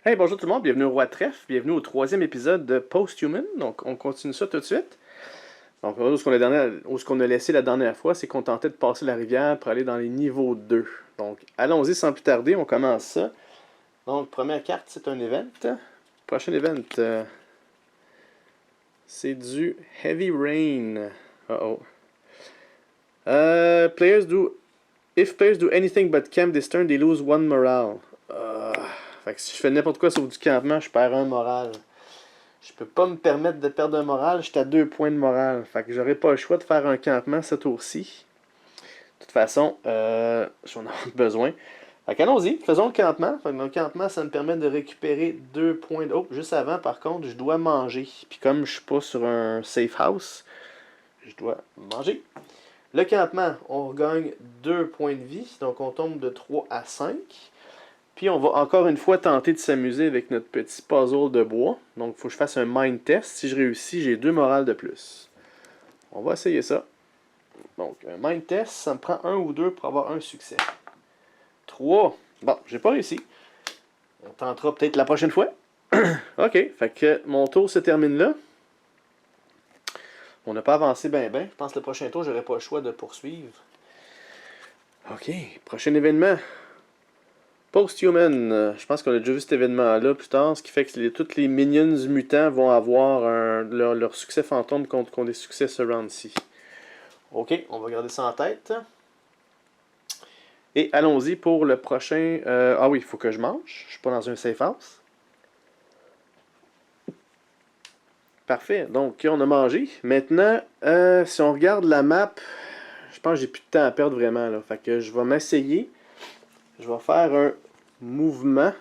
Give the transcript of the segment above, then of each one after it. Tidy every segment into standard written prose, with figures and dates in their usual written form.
Hey, bonjour tout le monde, bienvenue au Roi Trèfle, bienvenue au troisième épisode de Post-Human. Donc, on continue ça tout de suite. Donc, où est-ce qu'on a laissé la dernière fois, c'est qu'on tentait de passer la rivière pour aller dans les niveaux 2. Donc, allons-y sans plus tarder, on commence ça. Donc, première carte, c'est un event. Prochain event, c'est du Heavy Rain. Uh-oh. Players do... If players do anything but camp this turn, they lose one morale. Fait que si je fais n'importe quoi sauf du campement, je perds un moral. Je peux pas me permettre de perdre un moral, j'étais à 2 points de moral. Fait que j'aurais pas le choix de faire un campement ce tour-ci. De toute façon, j'en ai besoin. Fait qu'allons-y, faisons le campement. Fait que le campement, ça me permet de récupérer 2 points de... Oh, juste avant, par contre, je dois manger. Puis comme je suis pas sur un safe house, je dois manger. Le campement, on regagne 2 points de vie. Donc on tombe de 3 à 5. Puis on va encore une fois tenter de s'amuser avec notre petit puzzle de bois. Donc il faut que je fasse un mind test. Si je réussis, j'ai 2 morales de plus. On va essayer ça. Donc un mind test, ça me prend 1 ou 2 pour avoir un succès. 3. Bon, j'ai pas réussi. On tentera peut-être la prochaine fois. Ok, fait que mon tour se termine là. On n'a pas avancé bien. Je pense que le prochain tour, j'aurai pas le choix de poursuivre. Ok, prochain événement. Post-Human, je pense qu'on a déjà vu cet événement-là plus tard, ce qui fait que tous les minions mutants vont avoir leur succès fantôme contre des succès surround-ci. Ok, on va garder ça en tête. Et allons-y pour le prochain... ah oui, il faut que je mange. Je suis pas dans un safe house. Parfait, donc on a mangé. Maintenant, si on regarde la map, je pense que j'ai plus de temps à perdre vraiment. Là. Fait que je vais m'essayer. Je vais faire un mouvement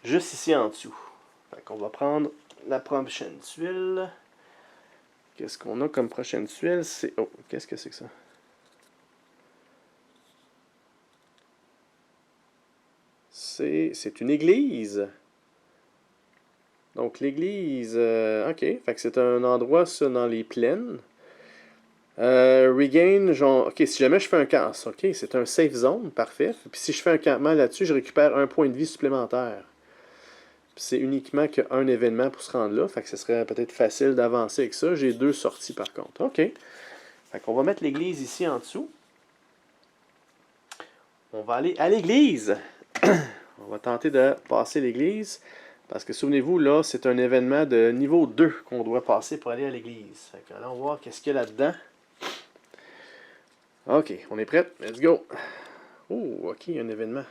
juste ici en dessous. Fait qu'on va prendre la prochaine tuile. Qu'est-ce qu'on a comme prochaine tuile? C'est... Oh, qu'est-ce que c'est que ça? C'est une église. Donc l'église... ok, fait que c'est un endroit, ça, dans les plaines. Regain, genre... Ok, si jamais je fais un camp... Ok, c'est un safe zone, parfait. Puis si je fais un campement là-dessus, je récupère un point de vie supplémentaire. C'est uniquement qu'un événement pour se rendre là. Fait que ce serait peut-être facile d'avancer avec ça. J'ai 2 sorties par contre. OK. Fait qu'on va mettre l'église ici en dessous. On va aller à l'église. On va tenter de passer l'église. Parce que souvenez-vous, là, c'est un événement de niveau 2 qu'on doit passer pour aller à l'église. Fait que là, on va voir qu'est-ce qu'il y a là-dedans. OK, on est prêt. Let's go. Oh, OK, un événement.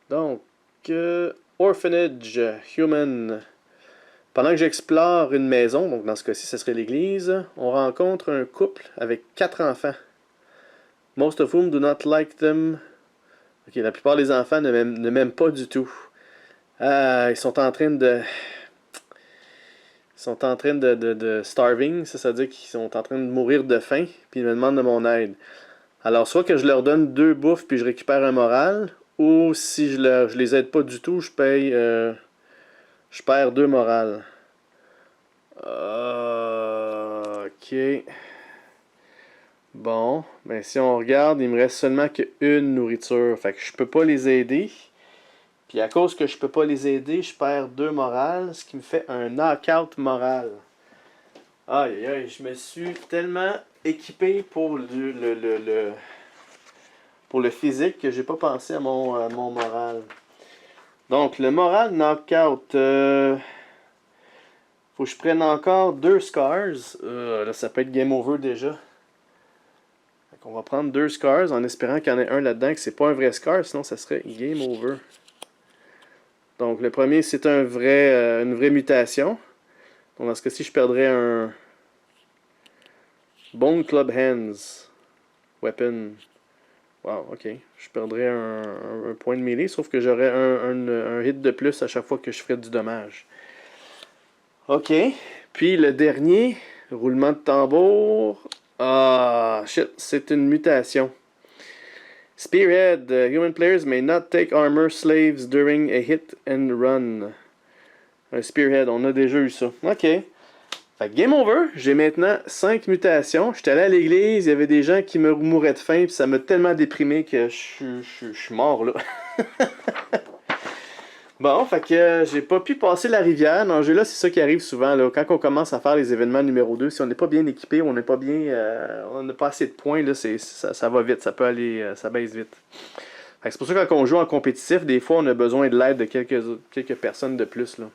Donc, Orphanage Human. Pendant que j'explore une maison, donc dans ce cas-ci, ce serait l'église, on rencontre un couple avec 4 enfants. Most of whom do not like them. Ok, la plupart des enfants ne m'aiment pas du tout. Ils sont en train de... Ils sont en train de starving, ça veut dire qu'ils sont en train de mourir de faim, puis ils me demandent de mon aide. Alors, soit que je leur donne 2 bouffes puis je récupère un moral, ou si je les aide pas du tout, je perds 2 morales. Ok. Bon, ben si on regarde, il me reste seulement qu'une nourriture. Fait que je peux pas les aider. Puis à cause que je peux pas les aider, je perds 2 morales, ce qui me fait un knockout moral. Aïe aïe, je me suis tellement équipé pour pour le physique que j'ai pas pensé à mon moral. Donc le moral knockout, faut que je prenne encore 2 scars. Là ça peut être game over déjà. On va prendre 2 scars en espérant qu'il y en ait un là-dedans que c'est pas un vrai scar, sinon ça serait game over. Donc le premier c'est une vraie mutation. Donc dans ce cas-ci je perdrais un Bone Club Hands Weapon. Wow, ok. Je perdrais un point de mêlée, sauf que j'aurais un hit de plus à chaque fois que je ferais du dommage. Ok. Puis le dernier, roulement de tambour. Ah, shit, c'est une mutation. Spearhead. Human players may not take armor slaves during a hit and run. Un Spearhead, on a déjà eu ça. Ok. Fait que game over. J'ai maintenant 5 mutations. J'étais allé à l'église, il y avait des gens qui me mouraient de faim, puis ça m'a tellement déprimé que je suis mort là. Bon, fait que j'ai pas pu passer la rivière. Dans ce jeu-là, c'est ça qui arrive souvent. Là. Quand on commence à faire les événements numéro 2, si on n'est pas bien équipé, on n'est pas bien. On n'a pas assez de points, là, ça va vite, ça peut aller. Ça baisse vite. Fait que c'est pour ça que quand on joue en compétitif, des fois on a besoin de l'aide de quelques personnes de plus. Là.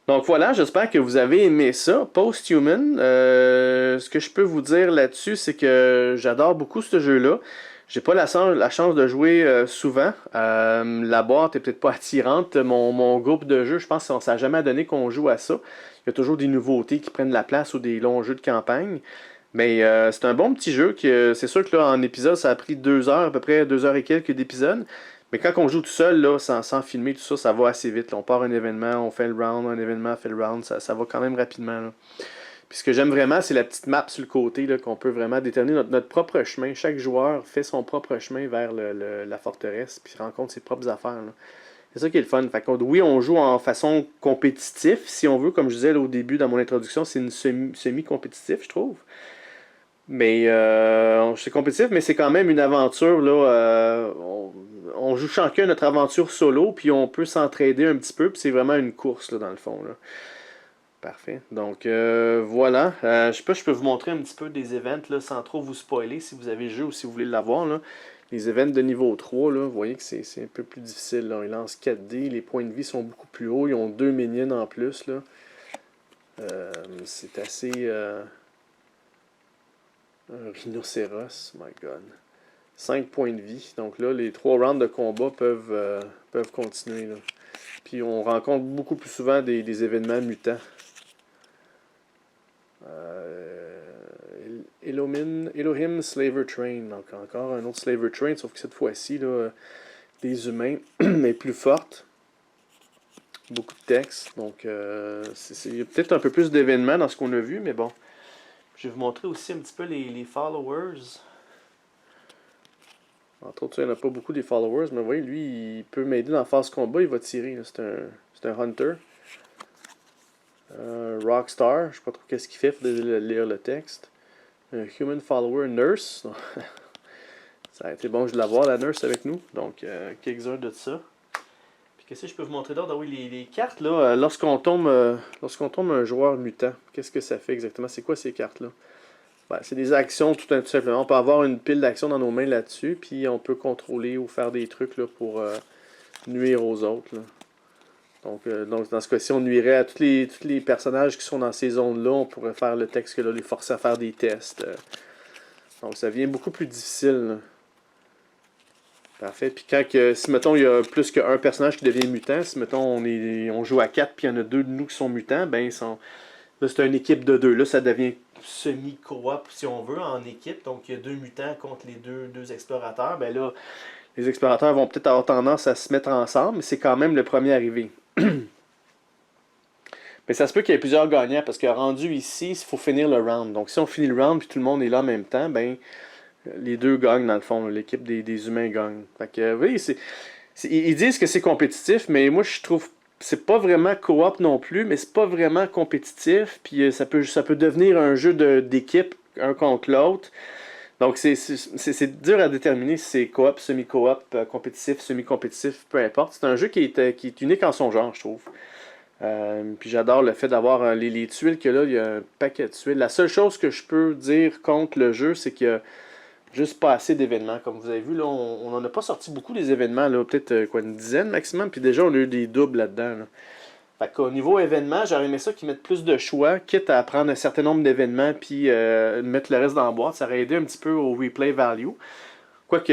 Donc voilà, j'espère que vous avez aimé ça. Post-Human, ce que je peux vous dire là-dessus, c'est que j'adore beaucoup ce jeu-là. J'ai pas la chance de jouer souvent. La boîte est peut-être pas attirante. Mon groupe de jeu, je pense que ça n'a jamais donné qu'on joue à ça. Il y a toujours des nouveautés qui prennent la place ou des longs jeux de campagne. Mais c'est un bon petit jeu. C'est sûr que là, en épisode, ça a pris 2 heures, à peu près 2 heures et quelques d'épisodes. Mais quand on joue tout seul, là, sans filmer tout ça, ça va assez vite. Là. On part un événement, on fait le round, un événement, fait le round, ça va quand même rapidement. Là. Puis ce que j'aime vraiment, c'est la petite map sur le côté, là, qu'on peut vraiment déterminer notre propre chemin. Chaque joueur fait son propre chemin vers la forteresse, puis rencontre ses propres affaires. Là. C'est ça qui est le fun. Fait que, oui, on joue en façon compétitive, si on veut, comme je disais là, au début dans mon introduction, c'est une semi-compétitif, je trouve. Mais c'est compétitif, mais c'est quand même une aventure. Là, on joue chacun notre aventure solo, puis on peut s'entraider un petit peu, puis c'est vraiment une course là, dans le fond. Là. Parfait. Donc voilà. Je sais pas, je peux vous montrer un petit peu des events là, sans trop vous spoiler si vous avez le jeu ou si vous voulez l'avoir. Là. Les events de niveau 3, là, vous voyez que c'est un peu plus difficile. Là. Ils lancent 4D, les points de vie sont beaucoup plus hauts, ils ont 2 minions en plus. Là. C'est assez. Un rhinocéros, my god. 5 points de vie. Donc là, les 3 rounds de combat peuvent continuer. Là. Puis on rencontre beaucoup plus souvent des événements mutants. Elohim Slaver Train. Donc encore un autre Slaver Train, sauf que cette fois-ci, là, des humains, mais plus fortes. Beaucoup de texte. Donc il y a peut-être un peu plus d'événements dans ce qu'on a vu, mais bon. Je vais vous montrer aussi un petit peu les followers. Entre autres, il n'y en a pas beaucoup des followers, mais vous voyez, lui, il peut m'aider dans la phase combat, il va tirer. C'est un hunter. Rockstar, je ne sais pas trop qu'est-ce qu'il fait, il faudrait lire le texte. Un human follower, nurse. Ça a été bon de l'avoir, la nurse, avec nous. Donc, quelques-uns de ça. Puis, qu'est-ce que je peux vous montrer d'autre? Ah oui, les cartes, là, lorsqu'on tombe un joueur mutant, qu'est-ce que ça fait exactement? C'est quoi ces cartes-là? Ben, c'est des actions tout simplement. On peut avoir une pile d'actions dans nos mains là-dessus, puis on peut contrôler ou faire des trucs là, pour nuire aux autres. Là. Donc dans ce cas-ci, on nuirait à tous les personnages qui sont dans ces zones-là. On pourrait faire le texte là, les forcer à faire des tests. Donc ça devient beaucoup plus difficile. Là. Parfait. Puis si mettons il y a plus qu'un personnage qui devient mutant, si mettons on joue à 4 puis il y en a 2 de nous qui sont mutants, ben là c'est une équipe de 2. Là ça devient semi-coop si on veut en équipe. Donc il y a 2 mutants contre les deux explorateurs. Ben là, les explorateurs vont peut-être avoir tendance à se mettre ensemble, mais c'est quand même le premier arrivé. Mais ça se peut qu'il y ait plusieurs gagnants parce que rendu ici, il faut finir le round. Donc si on finit le round puis tout le monde est là en même temps, ben les deux gagnent dans le fond. L'équipe des humains gagne. Fait que oui, ils disent que c'est compétitif, mais moi je trouve c'est pas vraiment coop non plus, mais c'est pas vraiment compétitif. Puis ça peut devenir un jeu d'équipe, un contre l'autre. Donc c'est dur à déterminer si c'est coop, semi-coop, compétitif, semi-compétitif, peu importe. C'est un jeu qui est unique en son genre, je trouve. Puis j'adore le fait d'avoir les tuiles que là, il y a un paquet de tuiles. La seule chose que je peux dire contre le jeu, c'est qu'il y a juste pas assez d'événements. Comme vous avez vu, là, on n'en a pas sorti beaucoup des événements, là, peut-être une dizaine maximum, puis déjà on a eu des doubles là-dedans. Là. Fait qu'au niveau événements, j'aurais aimé ça qu'ils mettent plus de choix, quitte à prendre un certain nombre d'événements puis mettre le reste dans la boîte. Ça aurait aidé un petit peu au replay value. Quoique,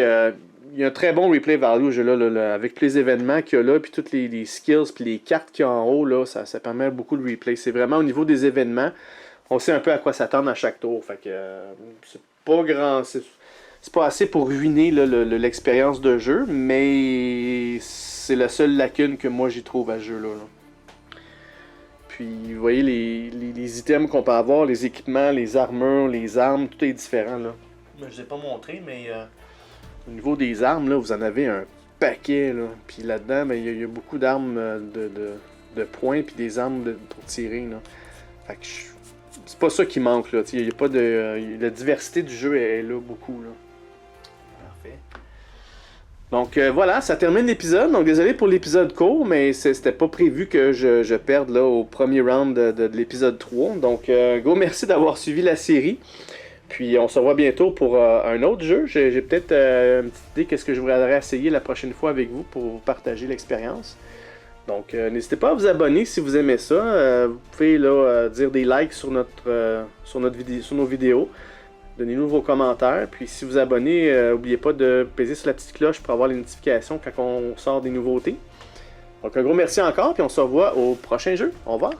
il y a un très bon replay value au jeu là, avec tous les événements qu'il y a là, puis toutes les skills, puis les cartes qu'il y a en haut, là, ça permet beaucoup de replay. C'est vraiment au niveau des événements, on sait un peu à quoi s'attendre à chaque tour. Fait que c'est pas grand. C'est pas assez pour ruiner l'expérience de jeu, mais c'est la seule lacune que moi j'y trouve à ce jeu-là. Là. Puis, vous voyez, les items qu'on peut avoir, les équipements, les armures, les armes, tout est différent, là. Je ne vous ai pas montré, mais au niveau des armes, là, vous en avez un paquet, là. Puis là-dedans, ben, il y a beaucoup d'armes de poing, puis des armes pour tirer, là. Fait que c'est pas ça qui manque, là. Il y a pas de... la diversité du jeu est là, beaucoup, là. Parfait. Donc voilà, ça termine l'épisode. Donc désolé pour l'épisode court, mais c'était pas prévu que je perde là au premier round de l'épisode 3. Donc gros merci d'avoir suivi la série. Puis on se revoit bientôt pour un autre jeu. J'ai peut-être une petite idée qu'est-ce que je voudrais essayer la prochaine fois avec vous pour vous partager l'expérience. Donc n'hésitez pas à vous abonner si vous aimez ça. Vous pouvez là, dire des likes sur sur nos vidéos. Donnez-nous vos commentaires. Puis si vous abonnez, n'oubliez pas de peser sur la petite cloche pour avoir les notifications quand on sort des nouveautés. Donc un gros merci encore, puis on se revoit au prochain jeu. Au revoir.